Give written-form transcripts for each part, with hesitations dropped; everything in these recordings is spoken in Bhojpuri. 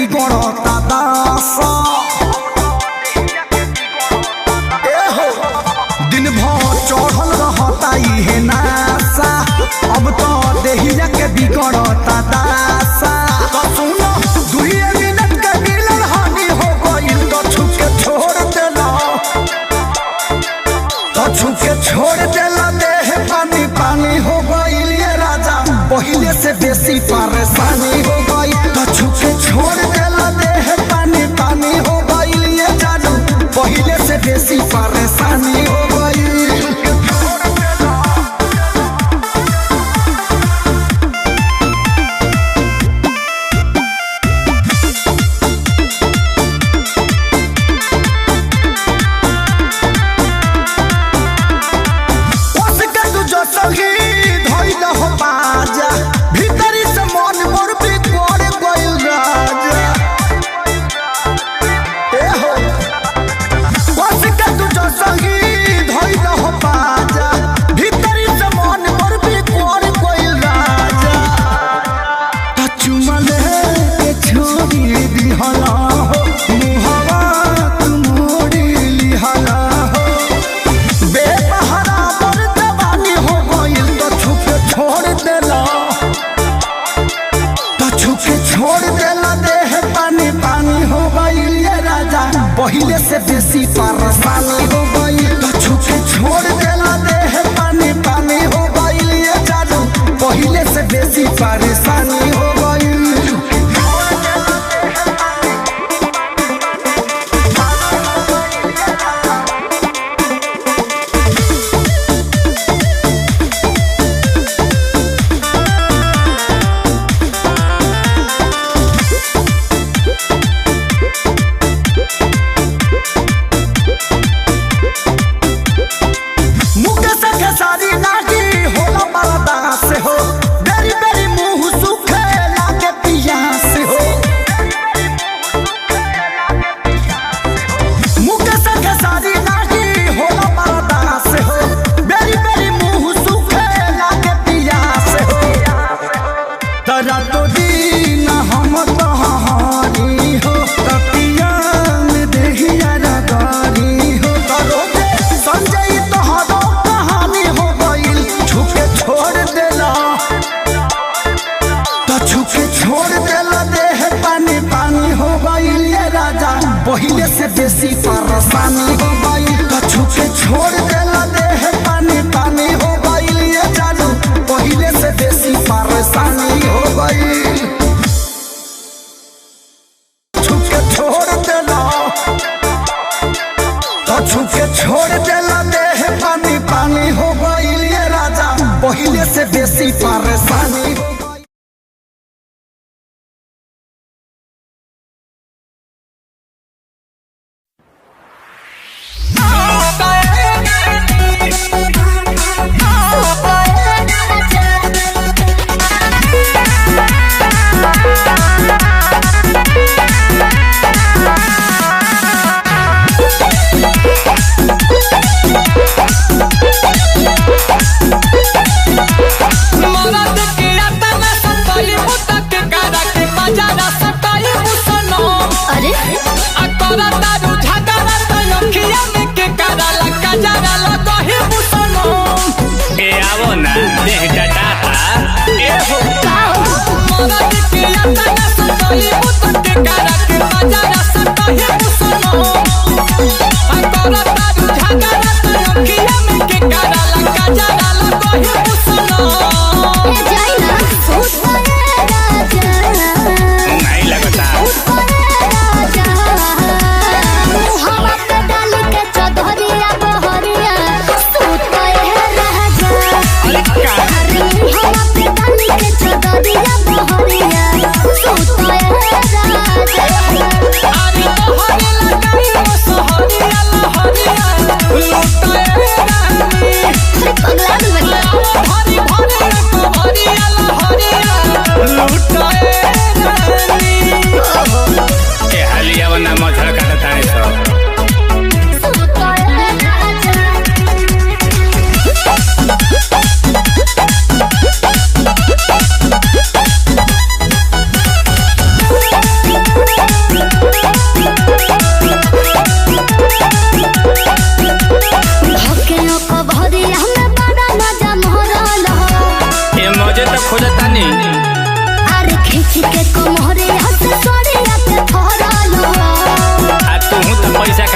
बिगड़ता दासा दिन भर चढ़ल रहता इहे नासा अब तो देहिया के बिगड़ता दासा तो सुनो दुइये मिनट के मिलन हानि हो गइल तो छुके छोड़ देला देह पानी पानी हो गइल ये राजा पहिले से बेसी परेशानी हो गई तो छुके छोड़ देला देह पानी पानी हो गइल ये जानू पहिले से बेसी परेशानी हो गई। पहिले से बेसी परेशानी हो गई तो छुके छोड़ देला देह पानी पानी हो गई ये जानू पहिले से बेसी परेशानी हो गई। पहिले से बेसी परेशानी हो गई तो छुके छोड़ देला देह पानी पानी हो गई ये जानू पहिले से बेसी परेशानी हो गई छुके छोड़ देला देह पानी पानी हो गई ये राजा पहिले से बेसी परेशानी हो गई। मरद के आता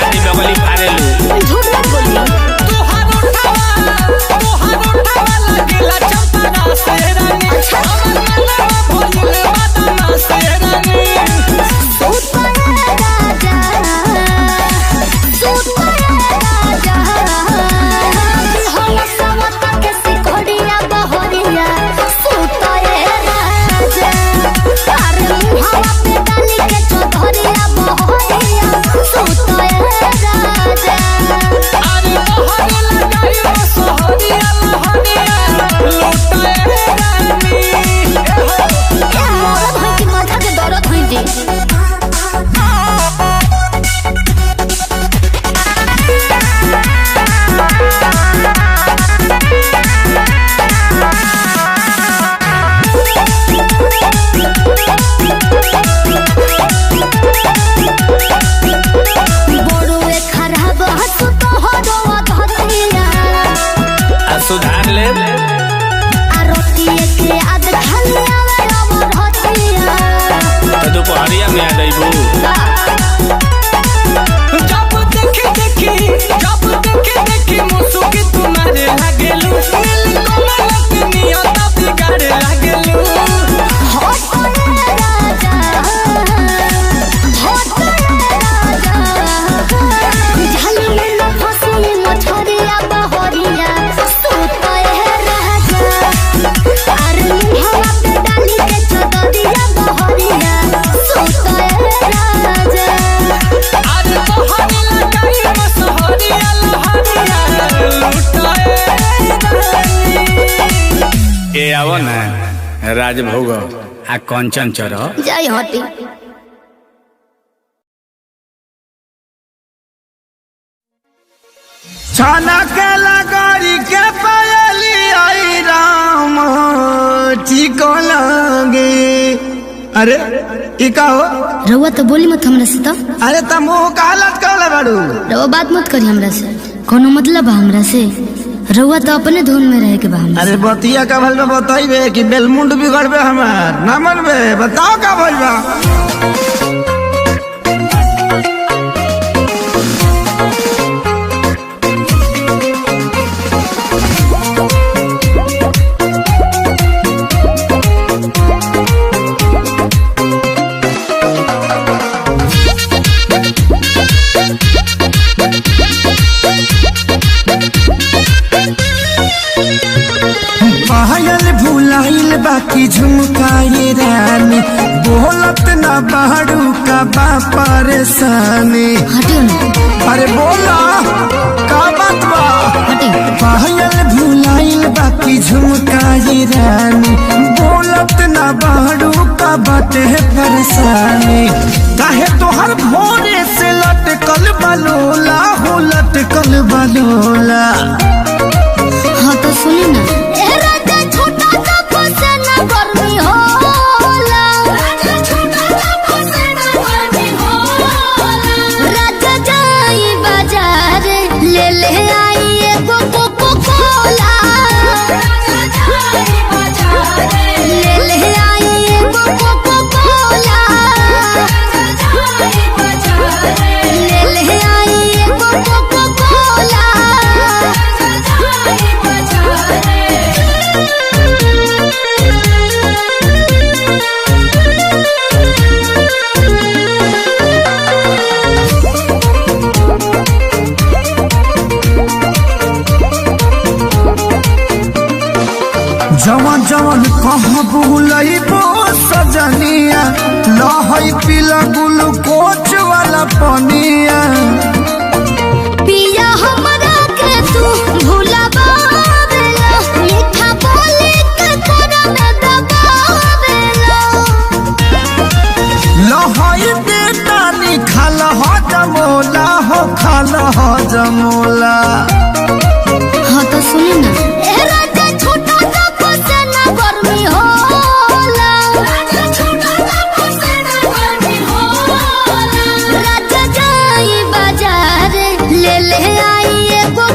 छाती बगली फाड़ेलू। झूठ मत बोलिए। तोहार उठावा लगेला चंपा से रानी। अच्छा। भोले बादाम से रानी। सुधार ले तो दोपहरिया में आ जाइबू। जब देखी मुसुकी तुम्हारे लागेलू। नियत बिगाड़े लागेलू। ए आवो ना राजभोग आ कंचन चरो जय हटी। छाना के लगड़ी के पायली आई राम ठीक लगे। अरे ई का हो? रउआ तो बोली मत हमरा से। तो अरे तुम कालत कहले बाड़ू। रउआ बात मत करी हमरा से। कोनो मतलब बा हमरा से? रउआ तो अपने धुन में रहे के बा हमरा से। अरे बतिया का भल में बताइबे कि बेलमुंड बिगड़बे हमार ना मनबे। बताओ का भइल बा। पायल भुलाइल बाकी झुमकाए रानी। बोलत ना बाड़ू का बा परेशानी। हटियो ना। अरे बोला का बात बा। हटियो। पायल भुलाइल बाकी झुमकाए रानी। बोलत ना बाड़ू का बाटे परेशानी। काहे तोहर भोरे से लटकल बलोला हो लटकल बलोला। हाँ तो सुनी ना। जवन जवन कहाँ बुलइबो सजनिया। लहई पीला ग्लूकोच वाला पनिया। पिया हमरा के तू भुलावेला। मीठा बोली के तोरा में दबावेला। लहई बेटा निखाल हो जमोला हो खाल हो जमोला। हाँ तो सुनी ना। ले ले आई एगो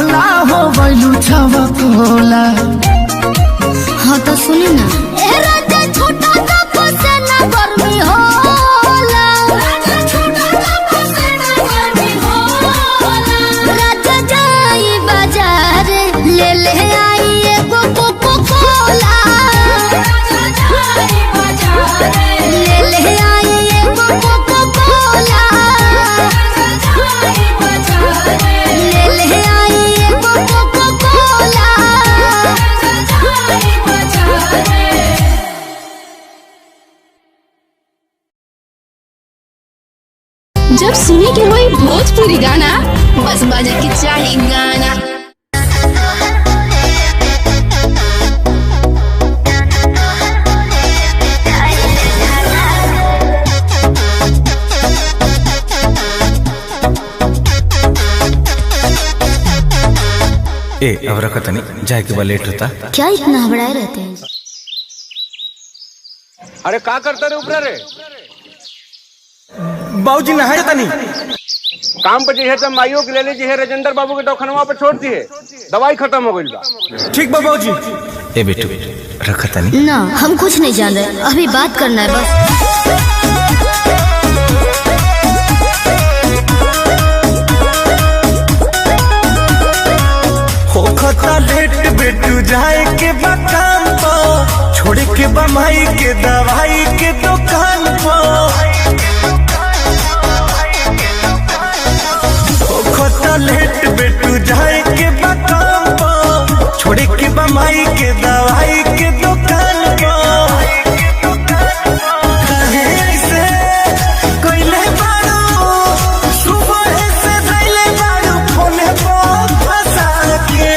होला हो गइलू छवा कोला। हाँ तो सुनी ना, ए राजा छोटा कप से ना गर्मी होला, राजा छोटा कप से ना गर्मी होला। राजा जाई बाजार ले ले आई एगो कोको कोला, राजा जाई बाजार ले ले आई एगो कोको कोला, राजा जाई बाजार ले ले आई एगो कोको कोला, राजा जाई बाजार। जब सुने के होई भोजपुरी गाना, बस बजे के चाही गाना। ए अब रखा तनी जाए के बाद लेट होता। क्या इतना घबराए रहते हैं? अरे का करते रे ऊपर रे? बाबूजी नहाए तनी। काम पर जे है माइयो के ले लीजिए है, राजेंद्र बाबू के दवाखाना पे छोड़ दिए, दवाई खत्म हो गई बा। ठीक बा बाबूजी। ए बेटू रखा तनी। ना हम कुछ नहीं जान रहे, अभी बात करना है बस। होखता लेट बेटू जाए के बा काम पो, छोड़ के बा माई के दवाई के दुकान पो। होखता लेट बेटू जाए के बा काम पो, छोड़ के बा माई के दवाई के दुकान पो। काहे ऐसे कइले बारू, सुबह से धइले बारू फोने पर फंसा के।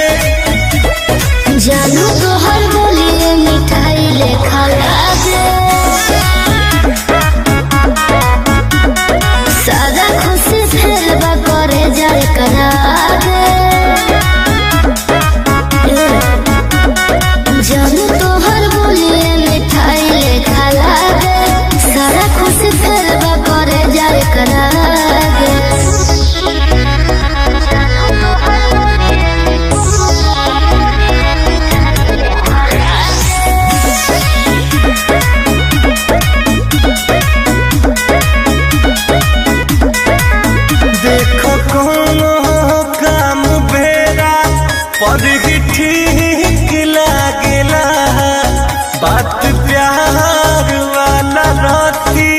जानू तो हर बोली मिठाई लेखा लागे, सादा खुशी फिर बा करे जाए करागे। जानू तो हर बोली मिठाई लेखा लागे, सादा खुशी फिर बा करे जाए करागे। देखो कोनो काम बेरा पर ही ठीक लागेला, बात प्यार वाला रहती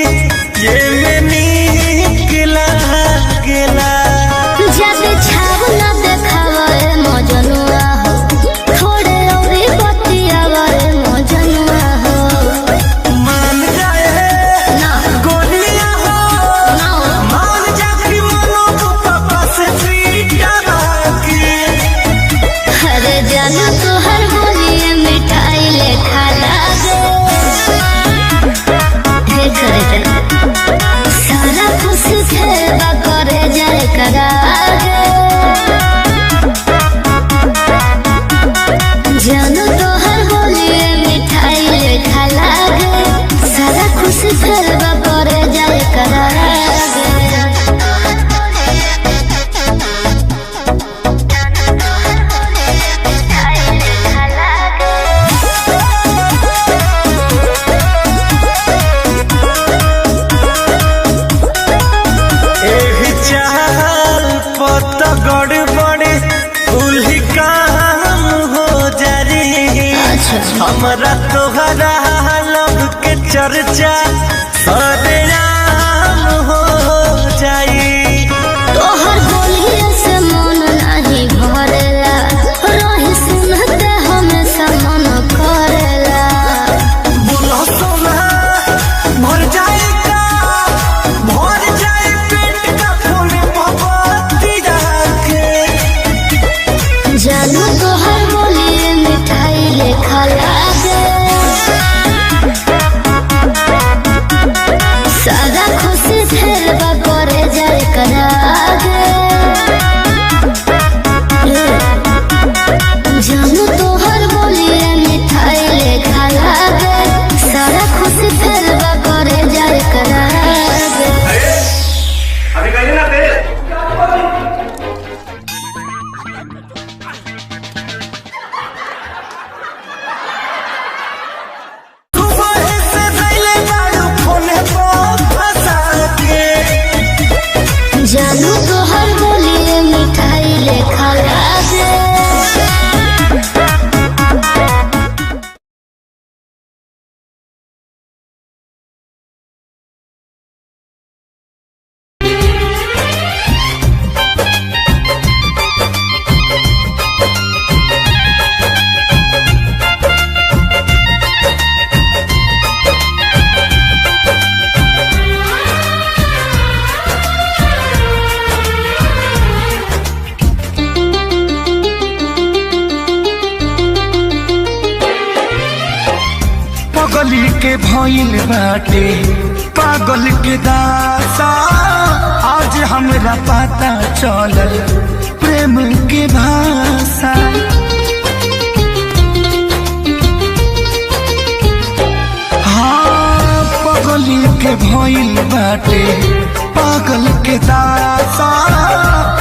ये में नीक लागेला। जब छाव न देखावे मजनुआ हो, थोड़े औरी बतियावे मजनुआ हो। मान जाए ना गोलियां हो, ना मान जा कि मनो को पापा से पीटा के। अरे जानू तो हर बोलिए मिठाई लेखा लागे। हे करे जाना सारा खुशी खेबा करे जाए करागे। जानू तो हर बोलिए मिठाई लेखा लागे, सारा खुशी खेबा करे जाए करागे। एही चाल पत गड़बड़ उल्ही काम हो जारी। हमरा तोहरा लब के चर्चा सरेआम हो जाई। तोहर बोलिए से मन नहीं भरेला, रही सुनते हमेशा मन करेला। बोलो सोना मर जाएगा, मर जाए पेट का फूल मोहब्बती जाके। जानू तोहर बोलिए मिठाई लेखा लागे, के भइल बाटे पागल के दासा आज हमरा पता चलल प्रेम के भाषा। हाँ पागल के भइल बाटे पागल के दासा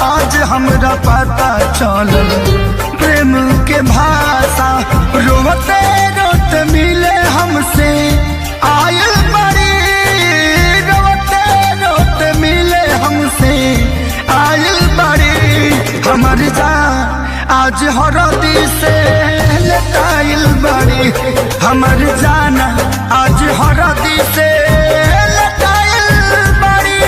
आज हमरा पता चलल प्रेम के भाषा। रोते रोते मिले हमसे आयल बड़ी रोते रोते मिले हमसे आयल बड़ी हमर जान आज हरदी से लटाइल बड़ी हमर जाना आज हरदी से लटाइल बड़ी।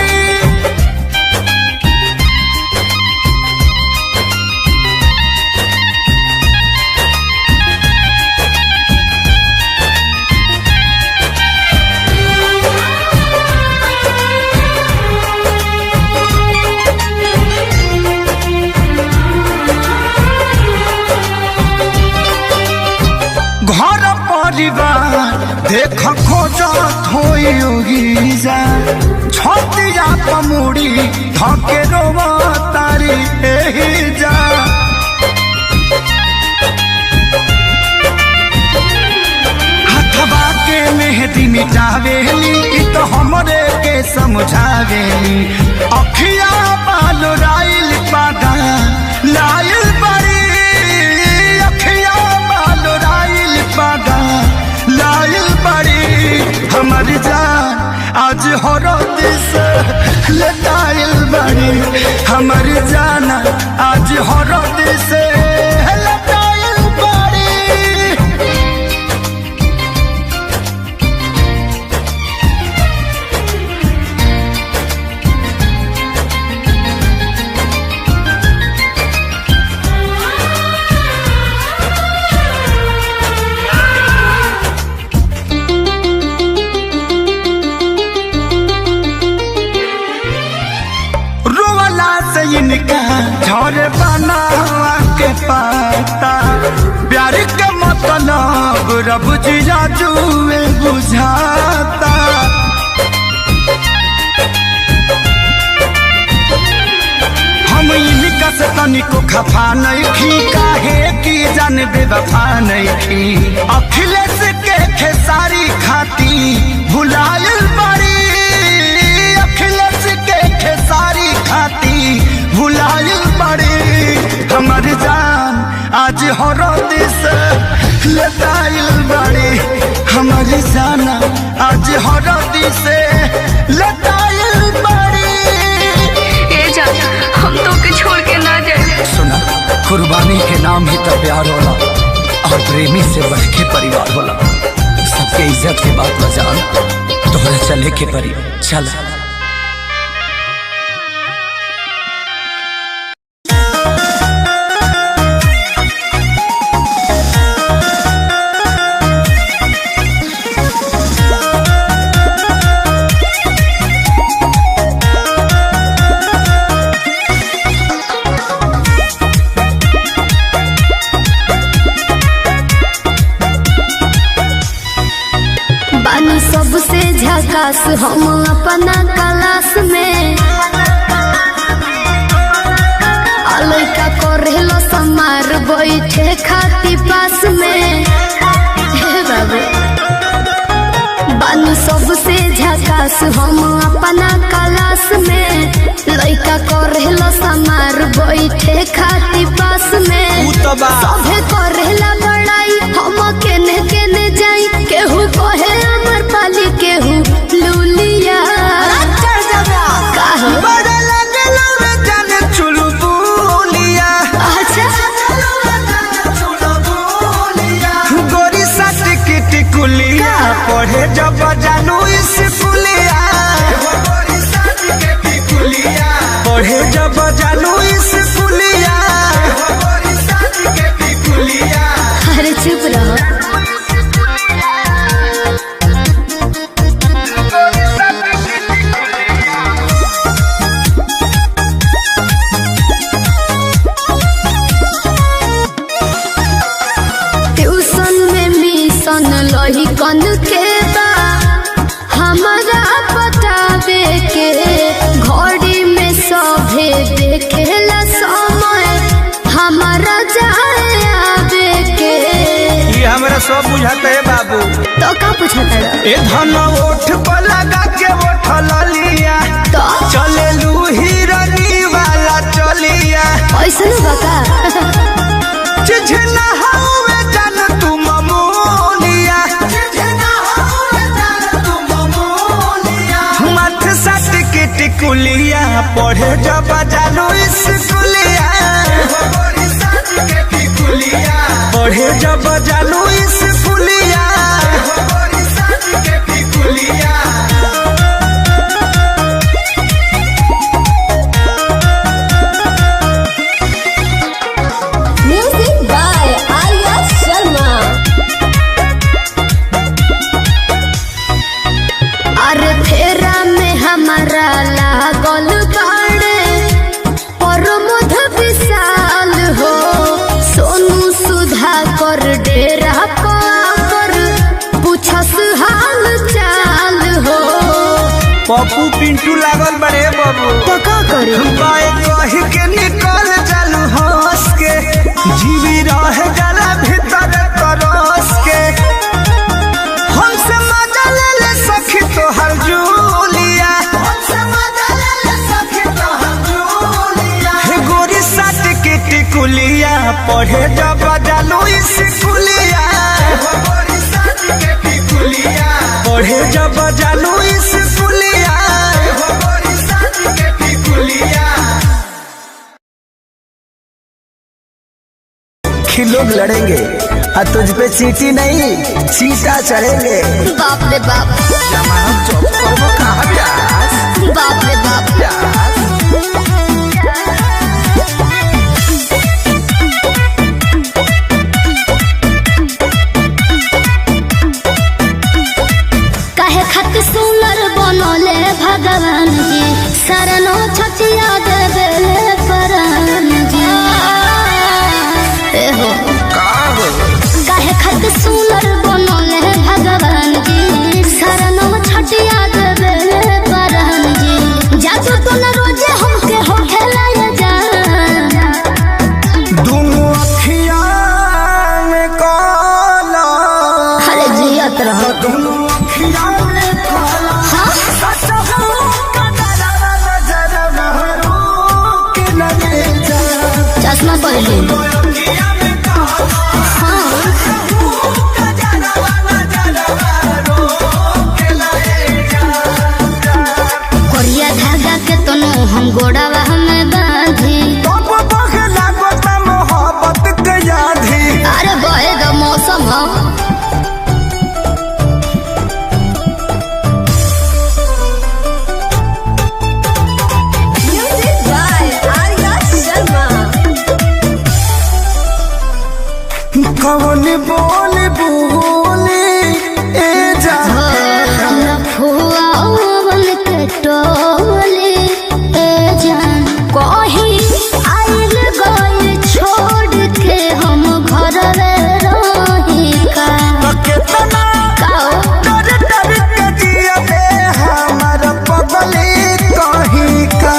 घर परिवार देख खोजत होई जा छतिया पमुड़ी धके रोवा तारी एही जा। हथवा के मेहंदी मिटावेली इ तो हमरे के समझावेली अखिया बाल राइल पादा लाइल बड़ी अखिया बाल राइल पादा लाइल बड़ी हमर जान आज हरद से लटाइल बड़ी हमर जाना आज हरद से लटाइल बड़ी। रोवला से इनका झड़ बनावा के पाता प्यार के मतलब रब जी जुए बुझाता। हम इनका से तनिको खफा नहीं खी काहे की जान बेवफा नहीं खी अखिलेश के खेसारी खाती भुलायल बड़ी अखिलेश के खेसारी खाती भुलायल बड़ी हमर जान आज हरद से लटाइल बड़ी हमर जाना आज हरद से लटाइल बड़ी। ए जा हम तो के छोड़ के ना जाए। सुना कुर्बानी के नाम ही तो प्यार होला और प्रेमी से बढ़ के परिवार होला। सबके इज्जत के बात बजान तोहरा चले के परी चल। बानी सबसे झकास हम अपना क्लास में लइका करेलो समार बैठे खाती पास में हे बाबू। बानी सबसे झकास हम अपना क्लास में लइका करेलो समार बैठे खाती पास में सभे करेला बड़ाई हम केने केने जाई केहू कहे अमर पाली केहू लूलिया काहे बड़ा लगलो रे जाने चुलबुलिया अच्छा गोरी साथ की टिकुलिया पढ़े जब जानू स्कूलिया पढ़े जब जानू स्कूलिया। अरे चुप रहो। ट्यूशन में मिशन लही कन के बा चाहे आवे के। ये हमरा सब बुझाता है बाबू। तो का पूछता है? ए धन ओठ पर लगा के ओठ लिया तो चले लू हिरनी वाला चलिया ऐसा नहीं बका। चिझना हवे जान तू ममोलिया मत सट के टिकुलिया पढ़े जब जानो स्कूलिया पढ़े जब जानो स्कूलिया म्यूजिक बाय आर्या शर्मा। अरे फेरा में हमारा लागल बाड़े प्रमोद विशाल हो। सोनू सुधा कर डेरा पर पूछस हाल चाल हो। पप्पू पिंटू लागल बड़े बाबू तो का करी? बाए कही के निकल जालू हंस के जीवी रह जाला भीतर तरस के हमसे मजा ले ले सखी तोहर जूलिया हे गोरी साथ के टिकुलिया पढ़े जब जालू स्कूलिया पढ़े जब जालू स्कूलिया लोग लड़ेंगे और तुझ पे चीटी नहीं चीटा चढ़ेंगे। बाप रे बाप, जमानत चौक पर वो कहाँ प्यास बाप रे बाप। काहे खातिर सुंदर बनले भगवान जी, शरणो छतिया देवे परान जी। एहो काहे खातिर सुंदर बनले भगवान जी, शरणो छतिया देवे परान जी। जादू तो न रोजे हमके हो खेलाया जा। दोनों अखियां में काला अरे जियत रहो। दोनों अखियां में काला हाँ सच हो कदरा नजर महरो के लगे जा चश्मा पहले। अखियां में काला हाँ कदरा नजर महरो के लगे जा कोरिया धागा के तनो हम गोड़ावा हमें बांधी। तब बगला गोता मोहब्बत के यादी अरे बहेगा मौसम हो। Music by Arya Sharma. कौन बोल बोले ए जा लफुआवन के टोले ए जान कहीं आइल गइल छोड़ के हम घर रही का। कितना काओ डर डर के जिया दे हमार पगली कहीं का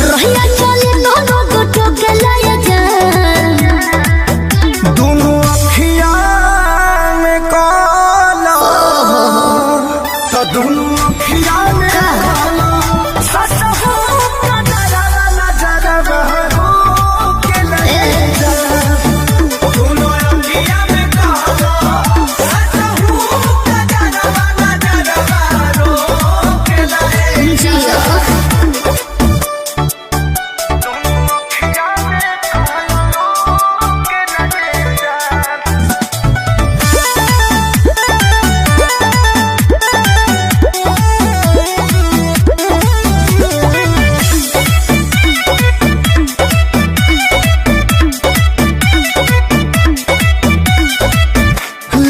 रोहिया चले दोनों गोटो के लाया जान। दोनों अखियां में काला तो दोनों अखियां में काला सच हो कदरा नजर महरो के लगे जा दोनों अखियां में काला सच हो कदरा नजर महरो के लगे जिया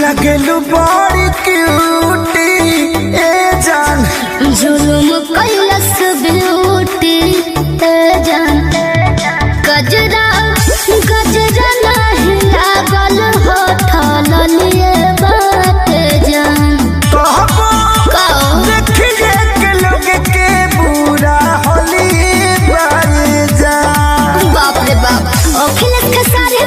लगलू बड़ी क्यूटी ए जान जुलुम कैलस ब्यूटी ए जान। गजरा गजरा नहीं लागल हो ठल लिए बात जान। कहबो काओ देखिए के लोग के बुरा होली बाई जान बाप रे बाप। अखिलेश के सारे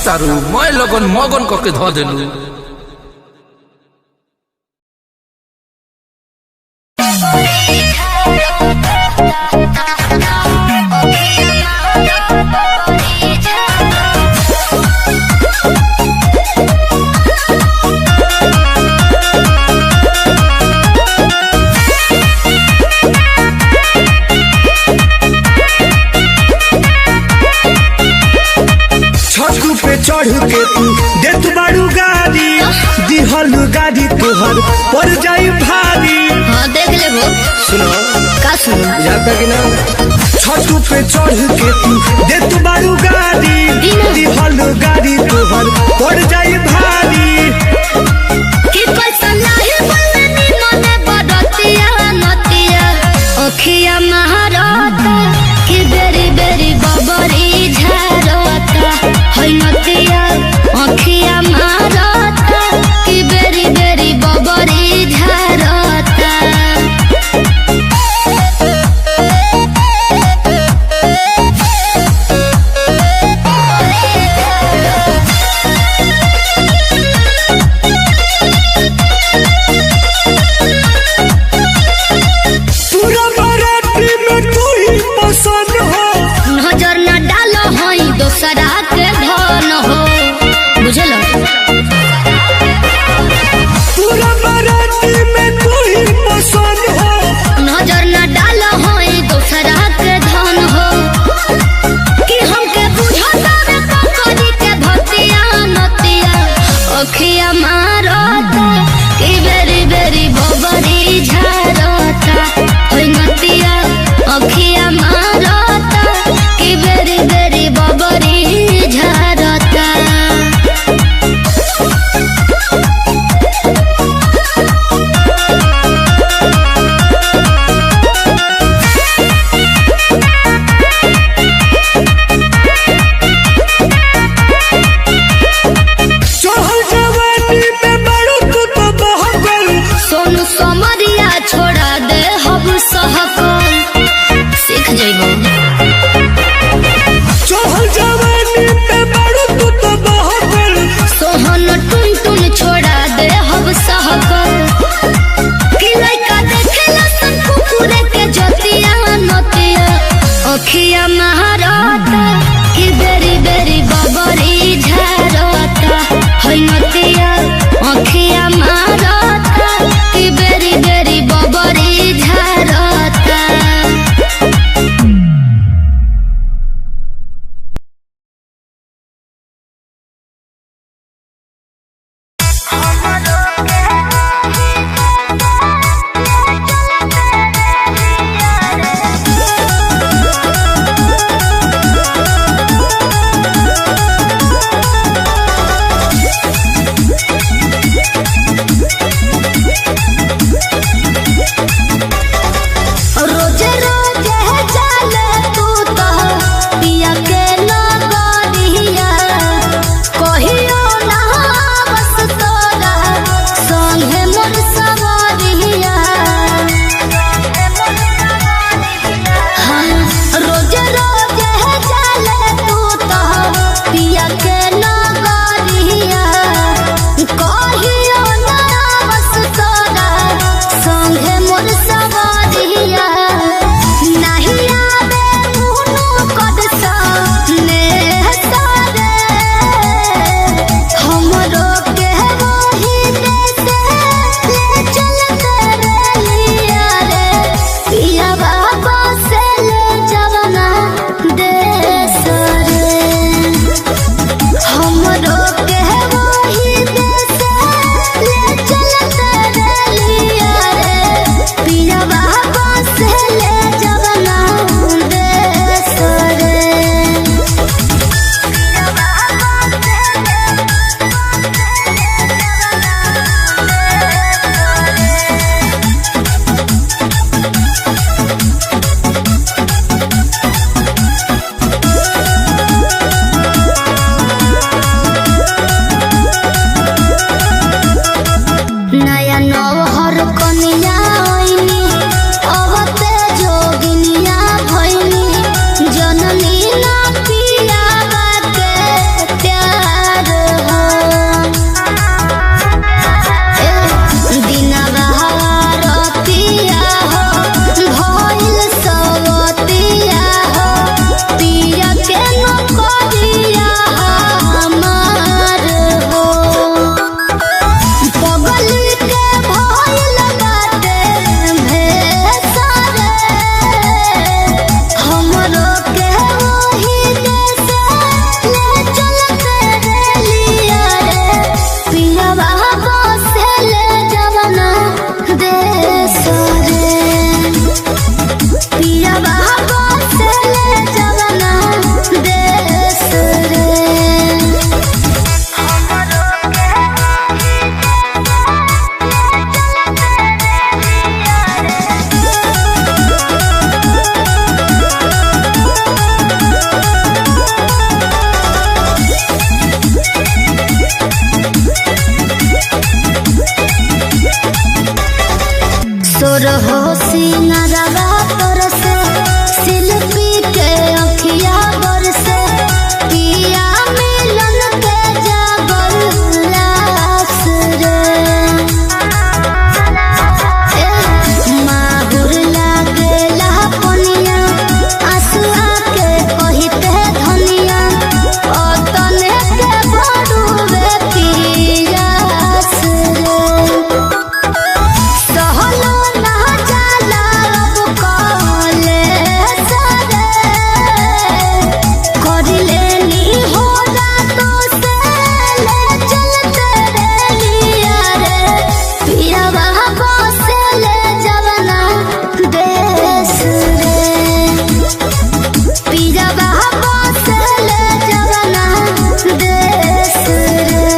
तारू मैं लगन मगन करके धो देलू। चढ़ के तू देत बाड़ू गाड़ी दिहल गाड़ी तोहर पर जाई भारी। हाँ देख ले वो सुनो का सुनो जाता कि ना छतू पे चढ़ के तू देत बाड़ू गाड़ी दिहल गाड़ी तोहर पर जाई भारी। कि पैसा नाही बोलनी मने बड़तिया नतिया ओखिया महारता कि बेरी बेरी बबरी झारता है नतिया ओखिया महारता कि बेरी बेरी बबरी झारता। पूरा बाराती में तू ही पसंद हो नजर न डालो हई दोसरा के धन हो बुझल। पूरा बाराती में तू ही पसंद हो नजर न डालो हई दोसरा के धन हो कि हमके बुझता रे ककरी के भतिया नतिया ओखिया मारता कि बेरी बेरी बबरी झारता है नतिया ओखिया मारता कि बेरी बेरी बबरी झारता। चढ़ल जवानी में बड़ू तू तो बहकल सोनू समरिया छोड़ा दे हब सहकल सीख जइब सोर हो सिंगारवा तोर से शिल्पी के अखिया बर से पिया मिलन के जागल लास रे माहुर लागेला पनिया आंसुआ के कहिते धनिया ओतने के बड़ुए पियास रे सहलो ना जाला अब कले सरे करिले नी हो रातो से ले चलते रे लिया रे पिया बाबा से ले जवना देश रे पिया बाबा से ले जवना देश रे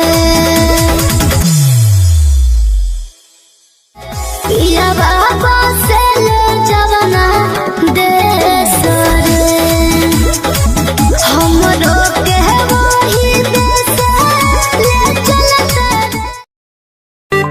पिया बाबा से ले जवना देश रे हमरो के वही देश ले चलते रे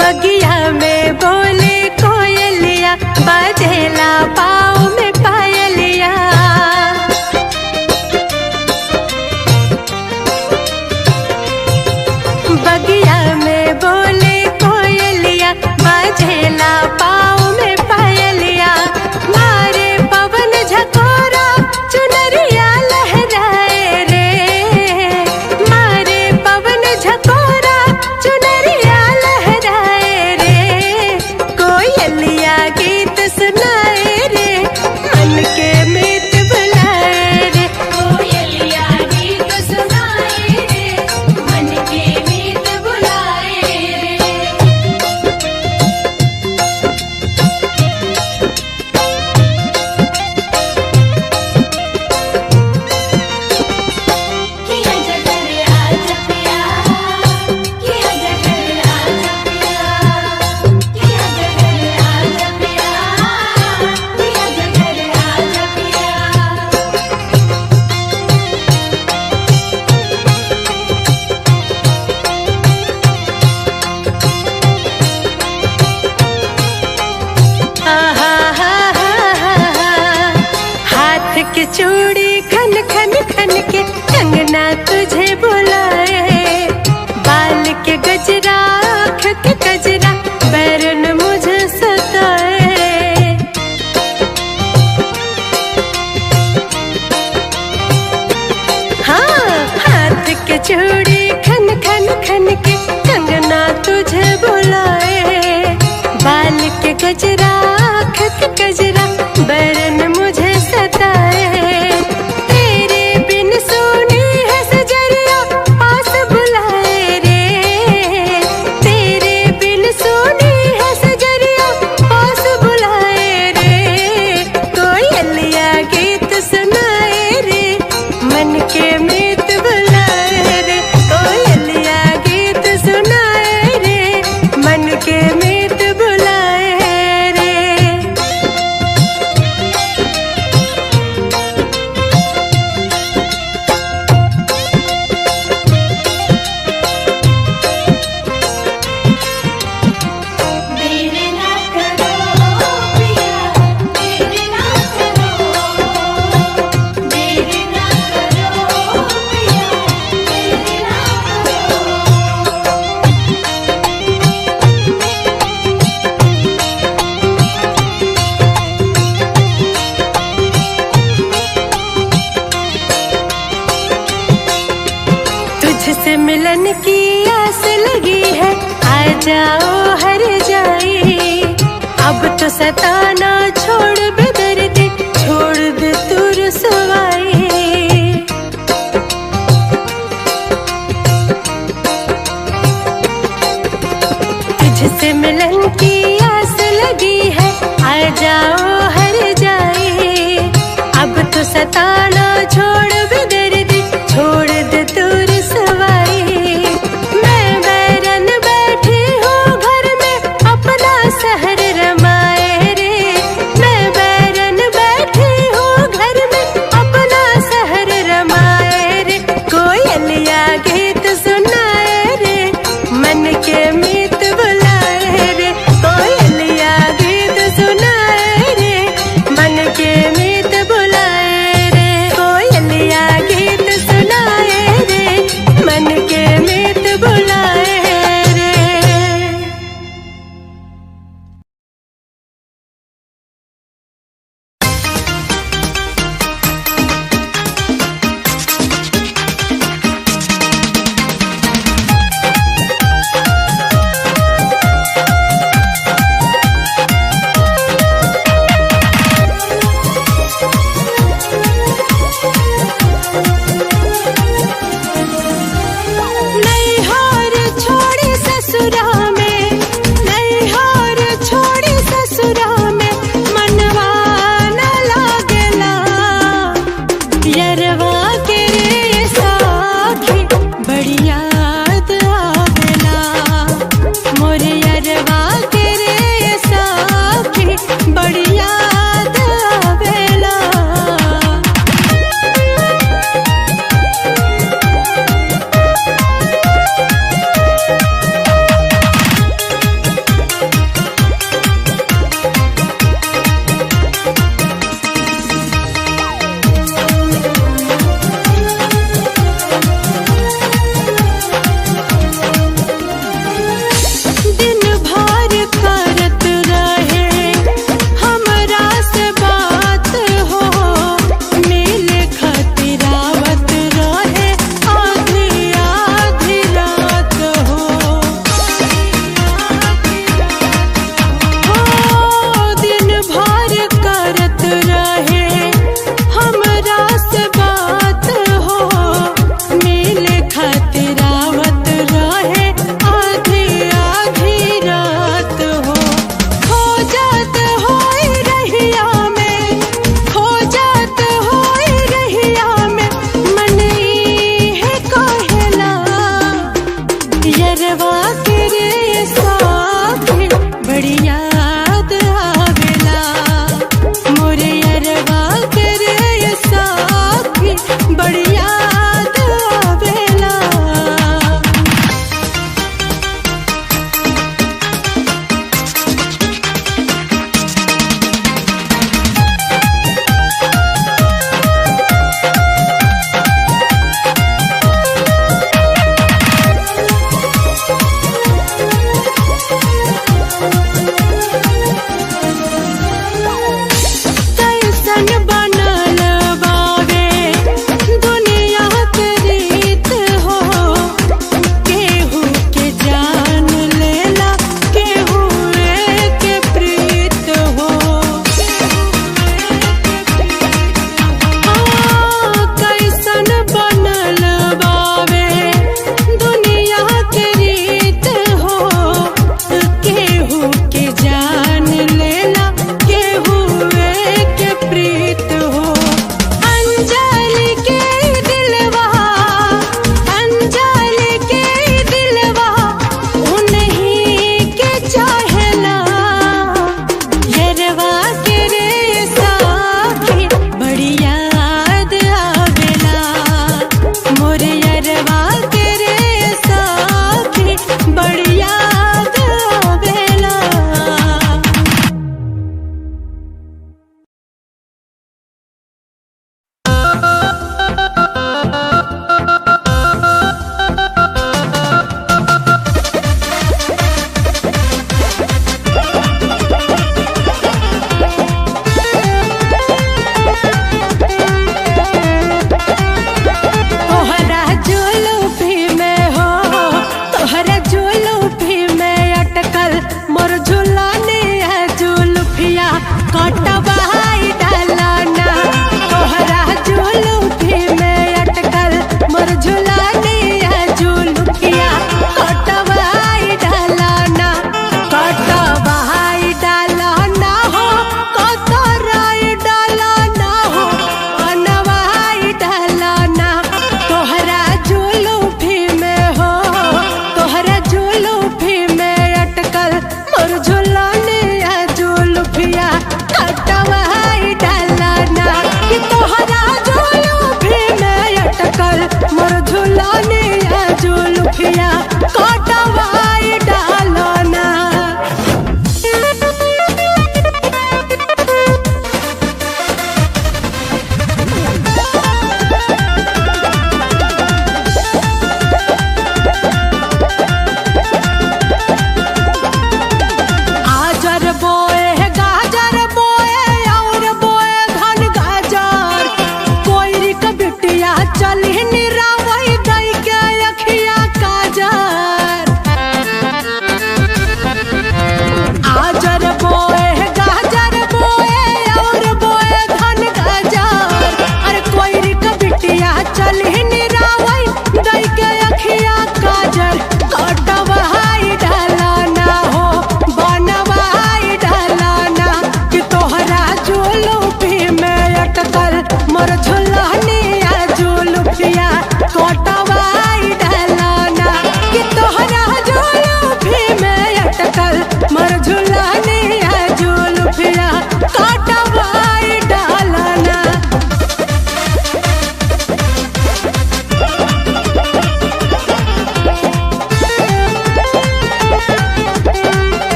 बगिया में बोले कोयलिया बजेला पाँव में पायलिया बगिया में बोले कोयलिया बजेला पाँव में पायलिया मारे पवन झकोरा चुनरिया लहराए रे मारे पवन झकोरा चुनरिया लहराए रे कोयलिया गीत सुनाए रे मन के मीत बुलाए रे कोयलिया गीत सुनाए रे मन के मीत बुलाए रे किया जगर आज पिया किया जगर आज पिया किया जगर आज पिया किया जगर आज पिया हाथ की चूड़ी खन खन खन के कंगना तुझे बुलाए बाल के गजरा आँख के गजरा बैरन मुझे सताए हाँ हाथ के चूड़ी खन खन खन के कंगना तुझे बुलाए बाल के गजरा आँख के गजरा बैरन मुझे सताए तेरे बिन सोनी है सजरिया पास बुलाए रे तेरे बिन सोनी है सजरिया पास बुलाए रे कोयलिया गीत सुनाए रे मन के मीत बुलाए रे कोयलिया गीत सुनाए रे मन के मीत बुलाए रे सताना छोड़ बेदर्दी, छोड़ दे तू रुसवाई। तुझसे मिलन की आस लगी है, आ जाओ हर जाए। अब तो सताना छोड़ बेदर्दी, छोड़ दे तू रुसवाई। मैं बैरन बैठी हूँ घर में अपना सहर रमाए रे। मैं बैरन बैठी हूँ घर में अपना सहर रमाए रे। कोयलिया गीत सुनाए रे, मन के मीत बुलाए रे। कोयलिया गीत सुनाए रे, मन के मीत बुलाए रे।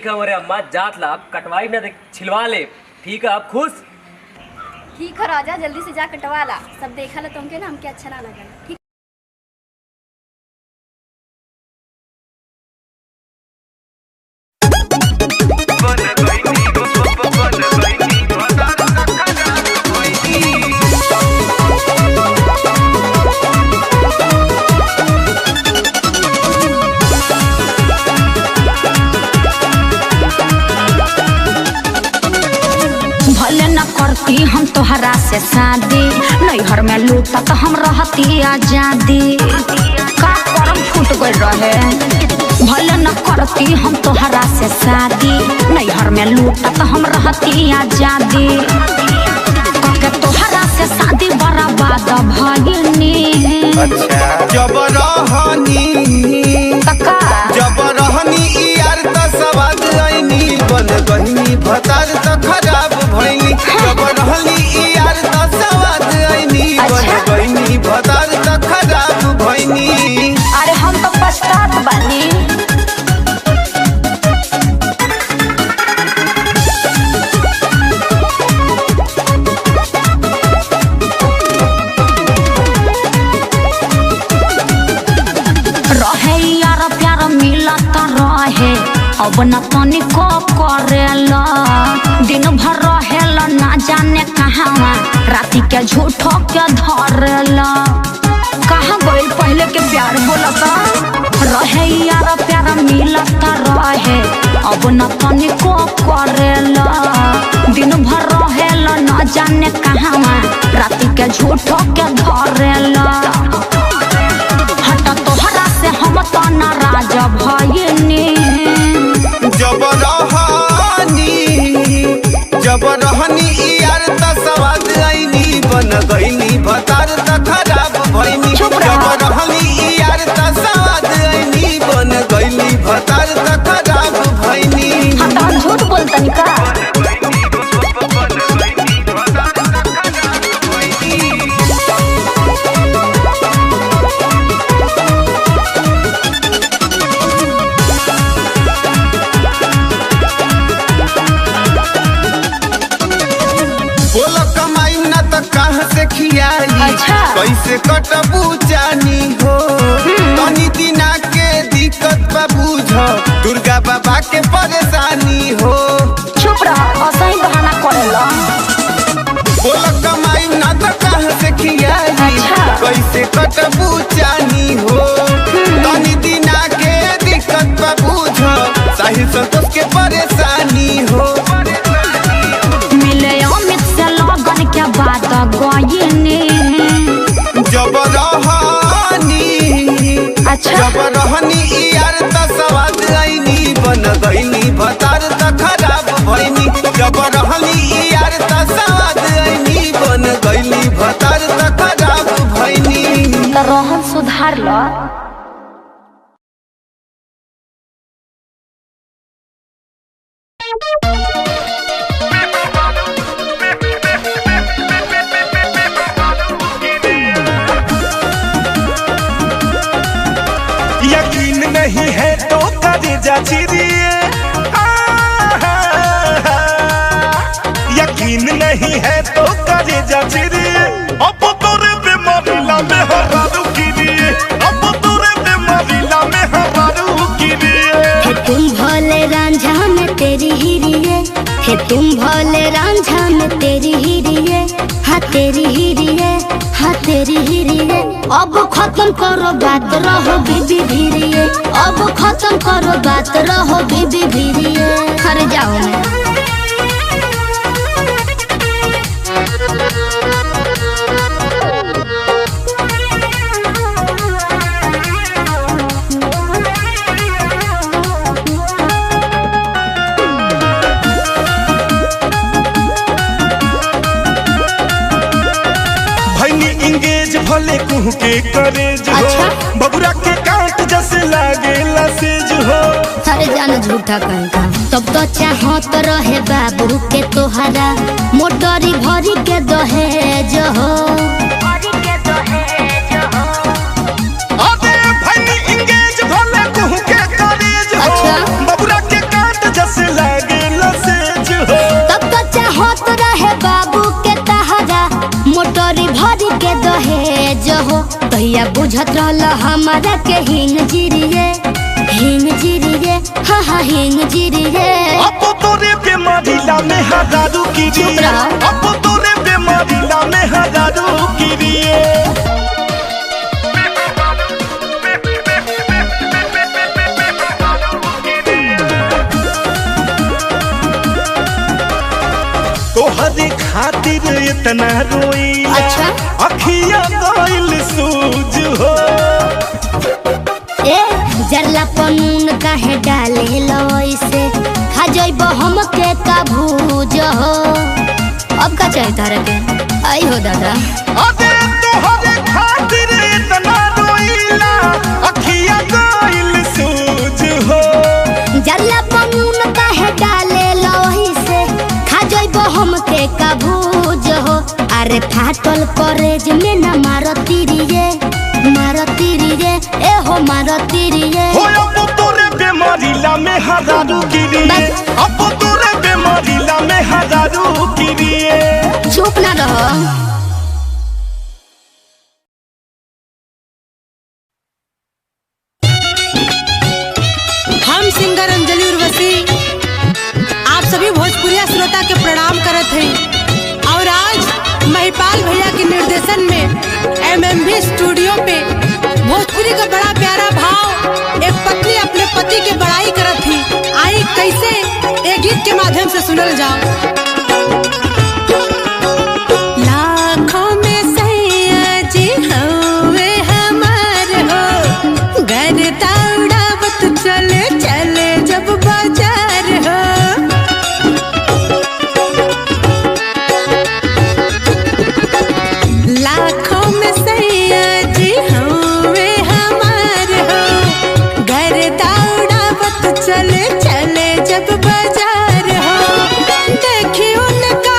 है हमारे अम्मा जात ला आप कटवाई ना छिलवा ले। ठीक है आप खुश? ठीक है राजा, जल्दी से जा कटवा ला। सब देखा ला तुमके ना, हमके अच्छा ना लगा। ठीक भले न करती हम तोहरा से शादी, नैहर में लूटा तो हम रहती आजादी। का करम फूट गई रहे। भले न करती हम तोहरा से शादी, नैहर में लूटा तो हम रहती आजादी। के तोहरा से शादी बर्बाद भइनी। जब रहनी यार त सवाद आईनी, बन गईनी भतार त खराब भइनी। जब रहनी यार त सवाद आईनी, बन गईनी भतार त खराब भइनी। अरे हम तो पछतात बानी। रहे यार प्यार मिलत रहे, अब न तनिको करेला। दिन भर रहेला ना जाने कहाँ, राती के झूठो के धरेला। कहाँ गइल पहले के प्यार बोलता। रहे यार प्यार मिलत रहे, अब न तनिको करेला। दिन भर रहेला ना जाने कहाँ, राती के झूठो के धरेला। हटा तोहरा से हम तो नाराज भइनी। जब रहनी यार त सवाद आईनी, बन गईनी भतार त खराब भइनी। जब रहनी यार त सवाद आईनी, बन गईनी भतार त खराब भइनी। हटा झूठ बोलतनी का। कैसे कटबू जानी हो, तनी दिना के दिक्कत बा बुझ, दुर्गा बाबा के परेशानी हो। चुप रह, असही बहाना करेला। बोल कमाई ना तो कहाँ से खियाई, कैसे कटबू जानी हो, तनी दिना के दिक्कत बा बुझ, साहिल संतोष के परेशानी हो। मिले अमित से लगन के बात गइनी। जब रहनी यार त सवाद आईनी, बन गईनी भतार त खराब भइनी। जब रहनी यार त सवाद आईनी, बन गईनी भतार त खराब भइनी। त रहन सुधार ल। यकीन नहीं है तो कलेजा चिरिए, यकीन नहीं है तो कलेजा चिरिए। अब तोरे बेमारीला में हरारू गिरिए, अब तोरे बेमारीला में हरारू गिरिए। तुम भोले रांझा में तेरी हिरिए, हे तुम भोले रांझा में तेरी हिरिए। हाँ तेरी हिरिए, हाँ तेरी हिरिए। अब खत्म करो बात, रहो बीबी भीरिए। अब खत्म करो बात, रहो बीबी भीरिए। हर जाओ मैं भले कुह के करेज हो, बबुरा के कांट जैसे लागे लसेज हो। सारे जान झूठा कहता, तब तो चाहत रहे बाबू के तोहरा, मोटरी भरी के दहेज हो। अबे भाई इंगेज भले कुह के करेज हो, बबुरा के कांट जैसे बतिया बुझत रहल हमारा के हिंग जीरिए हाँ हाँ हिंग जीरिए। अब तोरे बेमारीला में हजारू गिरिए, अब तोरे बेमारीला में हजारू गिरिए। तोहरे खातिर इतना रोई, अच्छा अखिया गइल सूज हो। ए जरला पनून काहे डाले लइसे खा जइब हमके का भूज हो। अब का चाहिए तारा के आई हो दादा। अबे तोहरे खातिर इतना रोईला, अखिया गइल सूज हो। जरला पनून काहे डाले लइसे खा जइब हमके का भूज हो। अरे फाटल करेज में न मारती रे ए हो मारती रे। हो अब तोरे बेमारीला में हजारू गिरिए, अब तोरे बेमारीला में हजारू गिरिए। चुप ना रहो। हम सिंगर अंजलि उर्वशी आप सभी भोजपुरिया श्रोता के प्रणाम करत हैं। और आज महिपाल भैया के निर्देशन में MMV स्टूडियो पे भोजपुरी का बड़ा प्यारा भाव एक पत्नी अपने पति की बड़ाई करत थी। आई कैसे एक गीत के माध्यम से सुनल जाओ। लाखों में सैया जी हवे हमार हो, घर दौड़ावत चले चले जब बाजार हो। लाखों में सैया जी हवे हमार हो, घर दौड़ावत चले चले जब बाजार हो। देखी उनका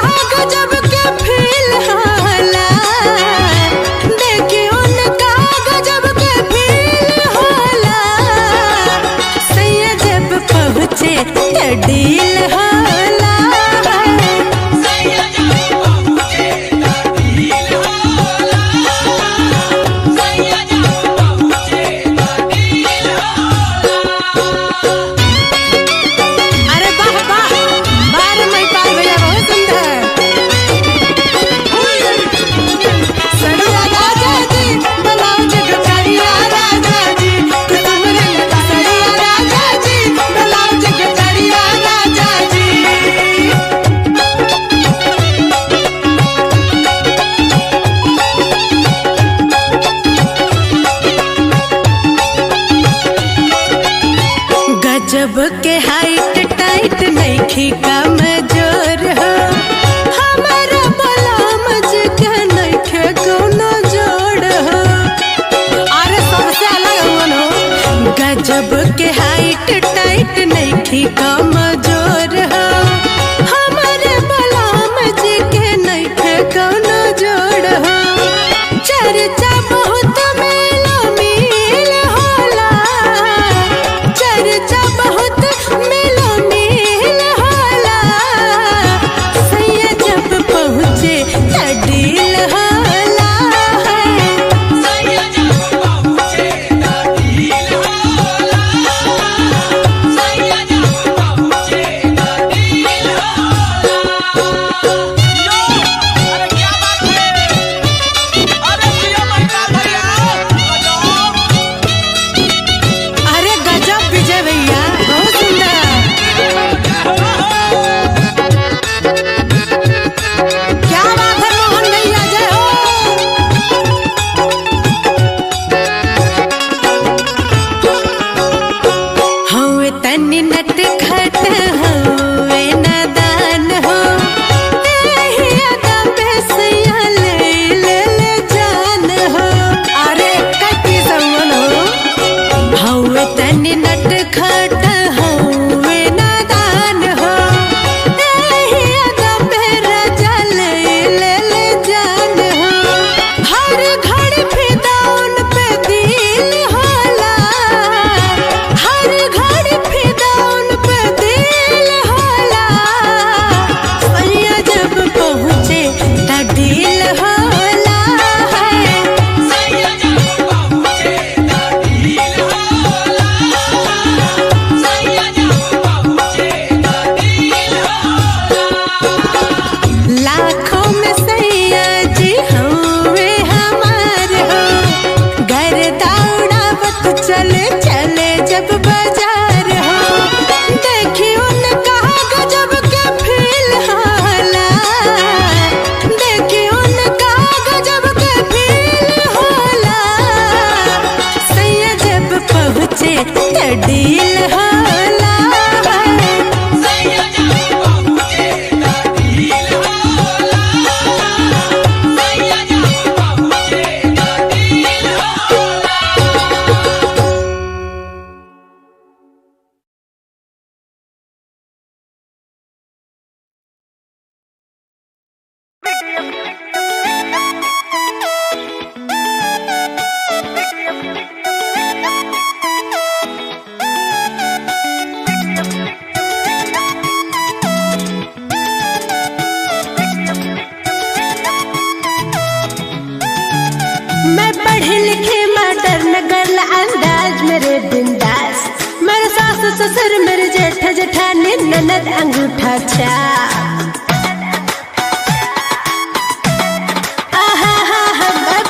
मॉडर्न गर्ल अंदाज मेरे बिंदास, मेरे सास ससुर मेरे जेठ जेठानी ननद अंगूठा छाप।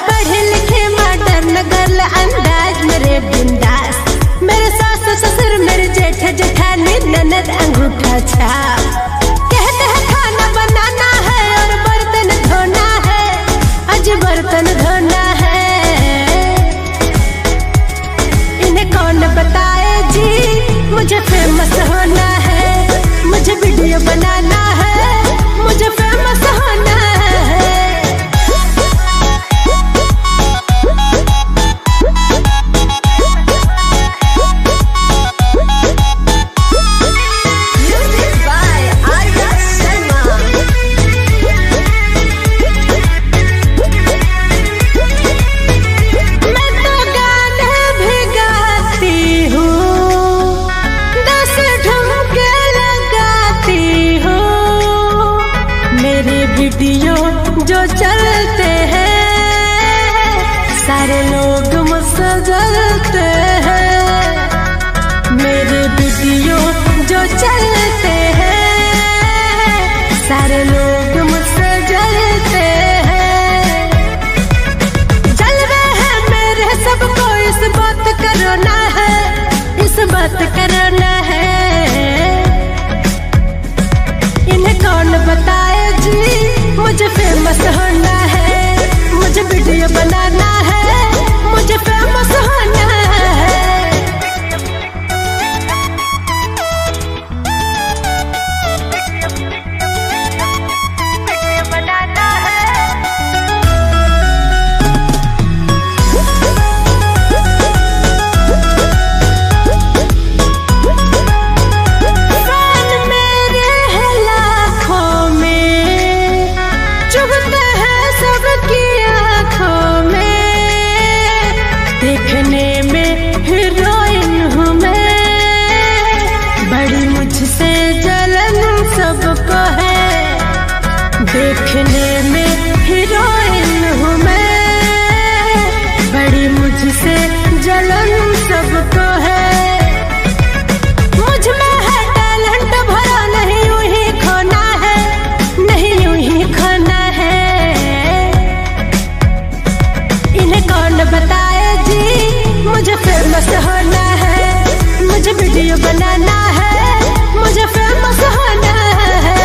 पढ़े लिखे मॉडर्न गर्ल अंदाज मेरे बिंदास, मेरे सास ससुर मेरे जेठ जेठानी ननद अंगूठा छाप। कहते हैं खाना बनाना है और बर्तन धोना है, आज बर्तन धोना है। इन्हें कौन बताए जी मुझे फेमस होना है, मुझे वीडियो बनाना है, मुझे फेमस होना है। वीडियो जो चलते हैं सारे लोग मुझसे जलते हैं, मेरे वीडियो जो चलते हैं सारे लोग मुझसे जलते हैं। जलवे हैं मेरे सबको इस बात करना है, इस बात करना है। इन्हें कौन बताए जी मुझे फेमस होना है, मुझे वीडियो बनाना है, मुझे फेमस होना है। देखने में हीरोइन हूँ मैं, बड़ी मुझसे जलन सबको है। मुझ में है टैलेंट भरा, नहीं यूं ही खोना है, नहीं यूं ही खोना है। इन्हें कौन बताए जी मुझे फेमस होना है, मुझे वीडियो बनाना है, मुझे फेमस होना है।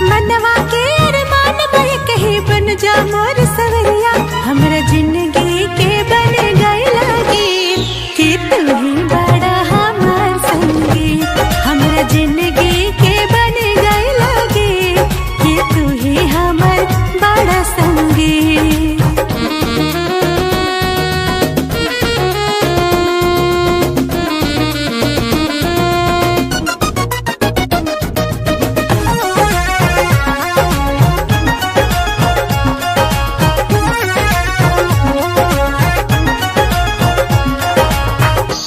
मनवा के अरमान बह कहीं बन जा मोर सवरिया, हमरा जिंदगी के बन गई लगी कि तू ही बड़ा हमार संगी। हमरा जिंदगी के बन गई लगी कि तू ही हमार बड़ा संगी।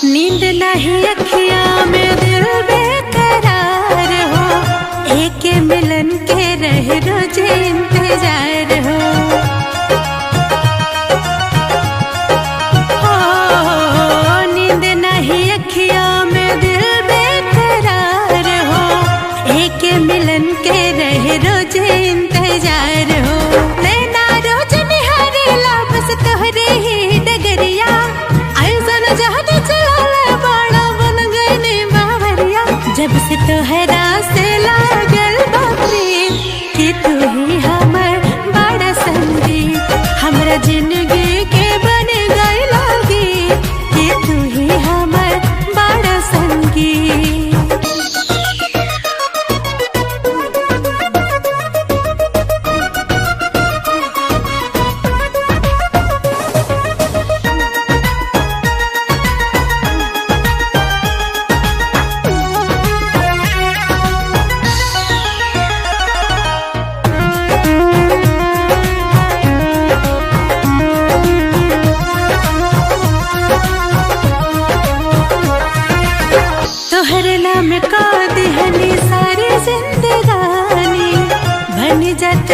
नींद नहीं अखियां में दिल बेकरार हो, एक मिलन के रह रोज इंतजार हो। नींद नहीं अखियां में दिल बेकरार हो, एक मिलन के रह रोज इंतजार हो। नैना रोज निहारेला बस तोहरे ही डगरिया, ऐसन जहाज चला बड़ा बन गई बावरिया। जब से तोहरा से लागल बापरी कि तू ही हमर बड़ा संगी, हमरा जिंदगी के बन गई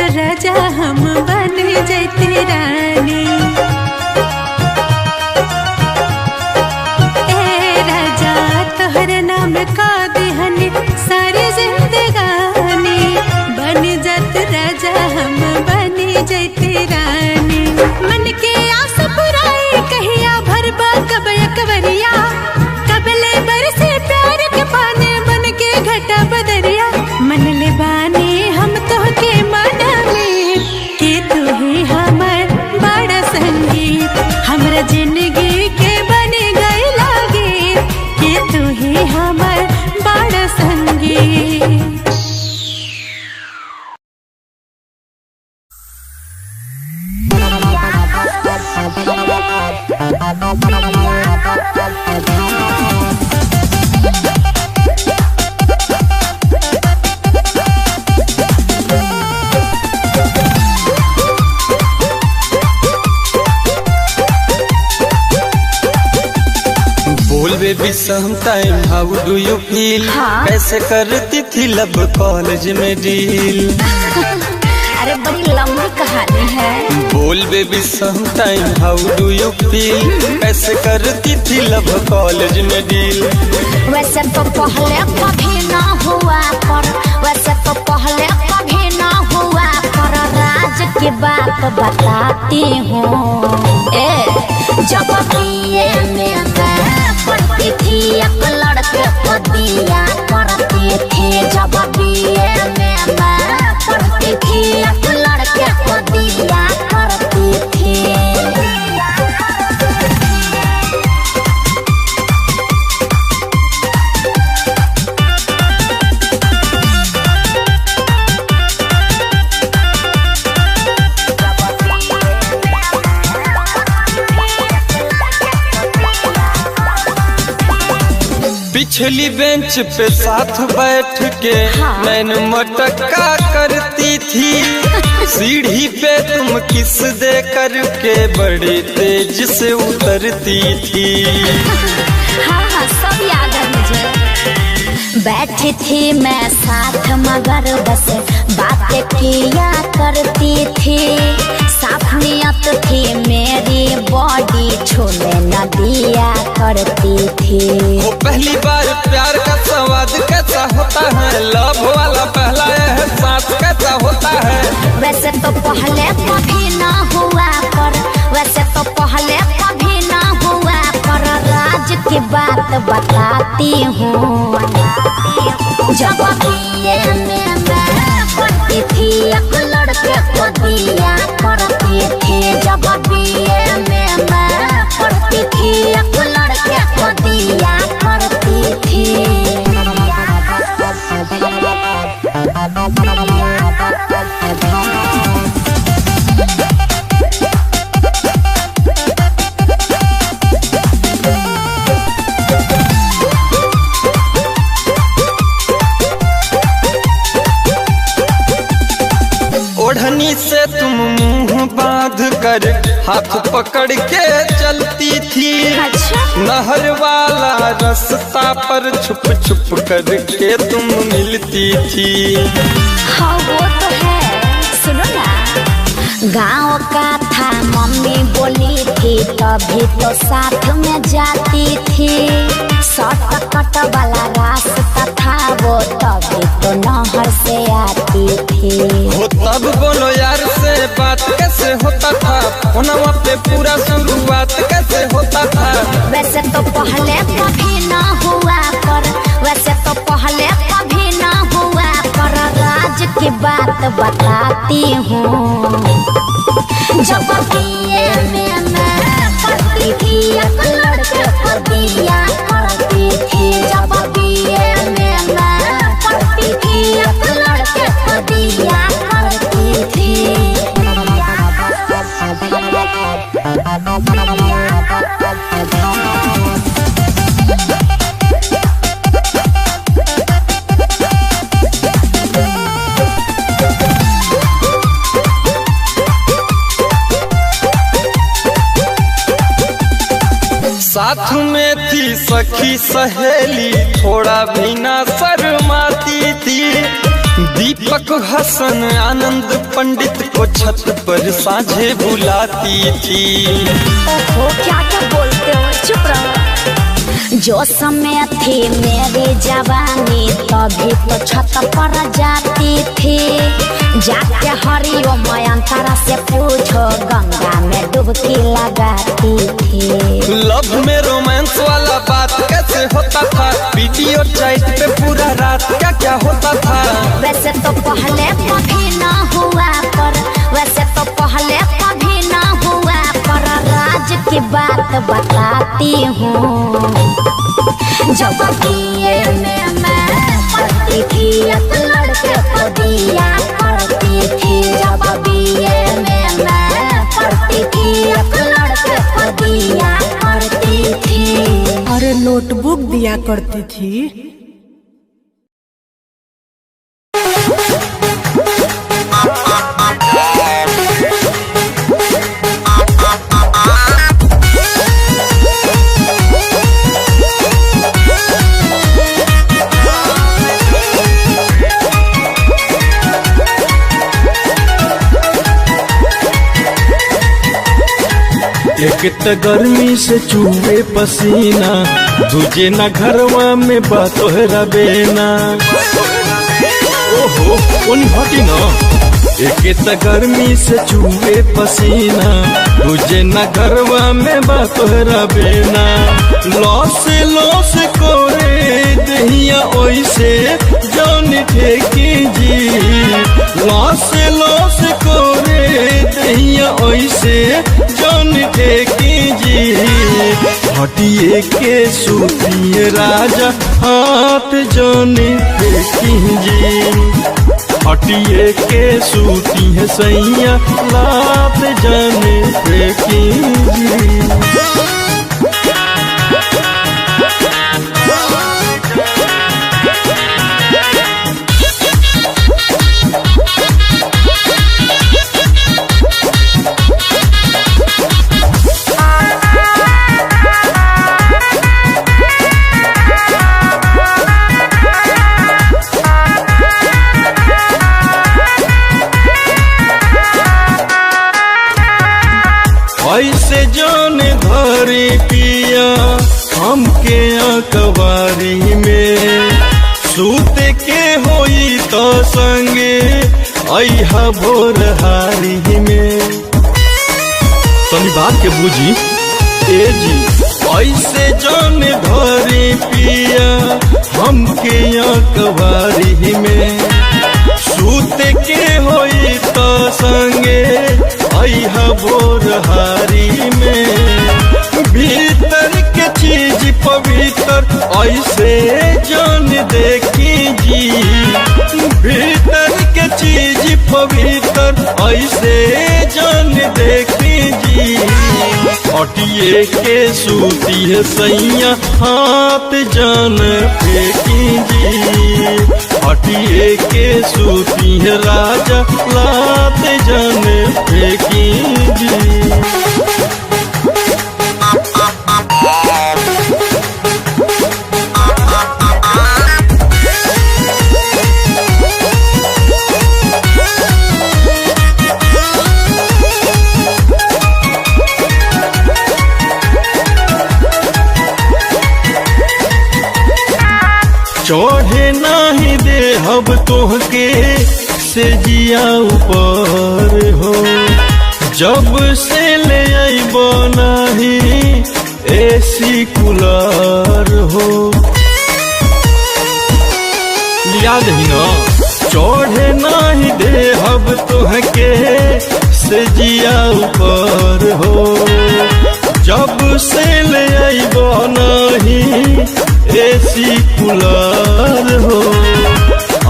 राजा हम बन जैते रानी। ए राजा तोहर नाम का दिहनी सारी जिंदगानी, बन जात राजा हम बन जैते रानी। मन के आस पुराई कहिया भरबा कब कवरिया, कबले बरसे प्यार के पानी बन के घटा बदरिया। मन ले बानी हम तो के मनले कि तू ही हमर बड़ा संगी, हमरा जिंदगी के बने गई लागे कि तू ही हमर बड़ा संगी। बोल baby some time how do you feel, कैसे करती थी लब कॉलेज में डील। अरे बड़ी लंबी कहानी है। बोल baby some time how do you feel, कैसे करती थी लब कॉलेज में डील। वैसे तो पहले कभी ना हुआ पर, वैसे तो पहले कभी ना हुआ पर, राज की बात बताती हूँ। जब बीए में मैं पढ़ती थी एक लड़के को दिया करती थी। जब बीए में मैं पढ़ती थी एक लड़के को दिया करती थी। पिछली बेंच पे साथ बैठ के नैन मटका करती थी। सीढ़ी पे तुम किस दे करके बड़े तेज से उतरती थी। हाँ सब याद है मुझे। बैठी थी मैं साथ मगर बस बातें किया करती थी। साफ नियत थी मेरी बॉडी छूने न दिया करती थी। वो पहली बार प्यार का स्वाद कैसा होता है, लव वाला पहला एहसास कैसा होता है। वैसे तो पहले कभी ना हुआ पर, वैसे तो पहले कभी ना हुआ पर, राज की बात बताती हूँ। जब बीए में मैं पढ़ती थी एक लड़के को दिया करती थी। जब बीए में मैं पढ़ती थी एक लड़के को दिया करती थी। ओढ़नी से तुम मुंह बांध कर हाथ पकड़ के चलती थी। नहर वाला रास्ता पर छुप छुप करके तुम मिलती थी। हाँ वो तो है। सुनो ना, गाँव का था मम्मी बोली थी तभी तो साथ में जाती थी। शॉर्टकट वाला रास्ता था वो तभी तो नहर से आती थी। वो तब बोलो यार से बात कैसे होता था, फोनवा पे पूरा शुरुआत कैसे होता था। वैसे तो पहले कभी ना हुआ पर, वैसे तो पहले कभी ना हुआ पर, राज की बात बताती हूँ। जब बीए में मैं पढ़ती थी एक लड़के को दिया करती थी। जब बीए में मैं पढ़ती थी एक लड़के को दिया करती थी। साथ में थी सखी सहेली थोड़ा भी ना शर्माती थी। दीपक हसन आनंद पंडित को छत पर साझे बुलाती थी। ओहो क्या क्या बोलते हो, चुप रहो। जो समय थी मेरी जवानी तभी तो छत पर जाती थी। जाके हरिओम अंतरा से पूछो गंगा में डुबकी लगाती थी। लव में रोमांस वाला बात कैसे होता था, वीडियो चैट पे पूरा रात क्या क्या होता था। वैसे तो पहले कभी ना हुआ पर, वैसे तो पहले कभी ना हुआ पर राज की बात बताती हूँ। जब बीए में मैं पढ़ती थी एक लड़के को दिया करती थी। जब बीए में मैं पढ़ती थी एक लड़के को दिया करती थी। अरे नोटबुक दिया करती थी। एक त गर्मी से चूहे पसीना, दूजे ना घरवा में बातोहरा बेना। ओहो उन हटी ना। एक त गर्मी से चूहे पसीना, दूजे ना घरवा में बातोहरा बेना। लॉस कोरे दहिया ओइसे जान ठेकी जी। लॉस कोरे दहिया ओइसे जान ठेकी जी। हटिए के सूतिए राजा हाथ जान ठेकी जी। हटिए के सूती है सैया लात जाने फेंकी जी। ऐसे जान धरे पिया हमके अकबारी में। सूते के होई तो संगे अहा भोरहारी में। तनी बात के बुझी ए जी। ऐसे जान धरे पिया हमके अकबारी में। सूते के होई तो संगे अहा भोरहारी में। भीतर के चीज पवित्र ऐसे जान देखी जी। भीतर के चीज पवित्र ऐसे जान देखी जी। हटिए के सूती है सैया हाथ जान फेंकी जी। हटिए के सूती है राजा लात जान फेंकी जी। चढ़े नाही दे हब तोहके से जिया ऊपर हो। जब से ले आइबो नाही एसी कूलर हो। लिया दही ना। चढ़े नाही दे हब तोहके से जिया ऊपर हो। जब से ले आइबो नाही एसी कूलर हो।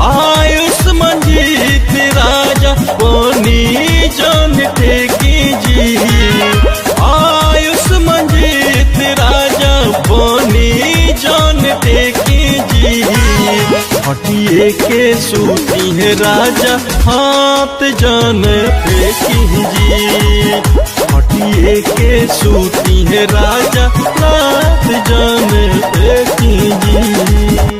आयुष्मान जीत राजा बनी जान ठेकी जी। आयुष्मान जीत राजा बनी जान ठेकी जी। हटिए के सूती है राजा हाथ जान फेंकी जी। हटिए के सूती है राजा रात जान फेंकी जी।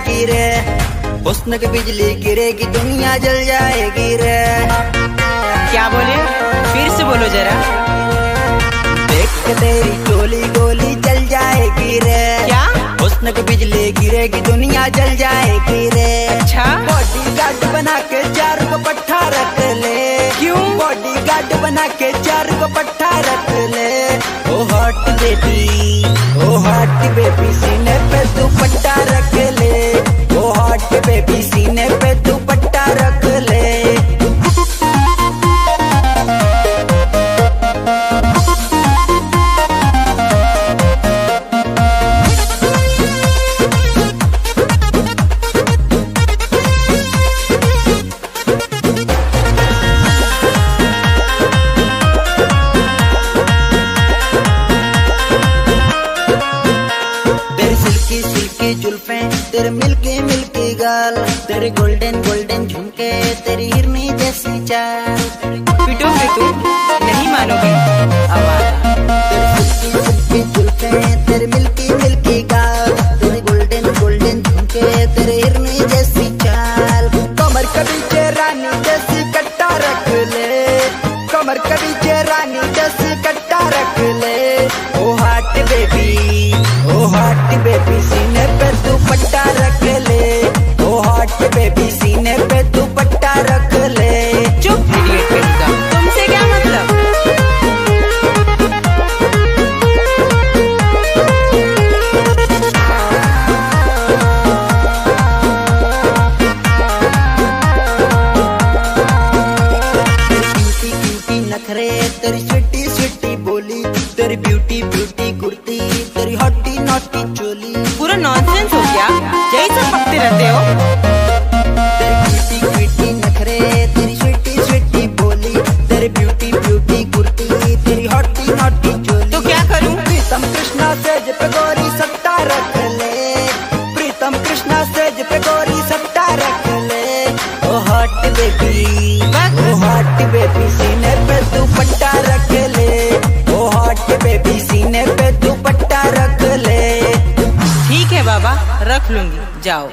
जाएगी रे, हुस्न की बिजली गिरेगी दुनिया जल जाएगी रे। क्या बोले, फिर से बोलो जरा। देख के तेरी चोली गोली जल जाएगी रे, क्या? हुस्न की बिजली गिरेगी दुनिया जल जाएगी रे। अच्छा, बॉडी गार्ड बना के चार को पट्टा रख ले। क्यों? बॉडी गार्ड बना के चार को पट्टा रख ले। ओ हॉट बेबी, ओ हॉट बेबी सीने पे तू पट्टा रख ले। ओ हॉट बेबी सीने पे तू पट्टा रख ले। तेरे मिल्की मिल्की गाल, तेरे गोल्डन गोल्डन झुमके, तेरी हिरनी जैसी चाल। पिटो पिटो, नहीं मानोगे। तेरी सिल्की सिल्की जुल्फें, तेरे मिल्की मिल्की गाल, तेरे गोल्डन गोल्डन झुमके, तेरे हिरनी जैसी चाल। कमर के पीछे रानी जैसी कट्टा रख ले, कमर के पीछे रानी जैसी कट्टा रख ले। ओ हॉट बेबी, ओ हॉट बेबी सीने पे तू पट्टा रख ले। ओ हॉट बेबी सीने पे तू पट्टा रख ले। चुप इडियट कहेगा, तुमसे क्या मतलब। ब्यूटी ब्यूटी नखरे, तेरी स्वीटी स्वीटी बोली, तेरी ब्यूटी ब्यूटी कुर्ती, तेरी हॉटी नॉटी चोली। पूरा नॉनसेंस हो गया, यही सब पकते रहते हो। तेरी क्यूटी क्यूटी नखरे, तेरी स्वीटी स्वीटी बोली, तेरी ब्यूटी ब्यूटी कुर्ती, तेरी हॉटी नॉटी चोली। तो क्या करूं? प्रीतम कृष्णा सेज पे गोरी सट्टा रख ले। प्रीतम कृष्णा सेज पे गोरी सट्टा रख ले। ओ हॉट बेबी, ओ हॉट बेबी सीने पे तू पट्टा रख ले। ओ हॉट बेबी सीने पे तू पट्टा रख ले। ठीक है बाबा, रख लूंगी, जाओ।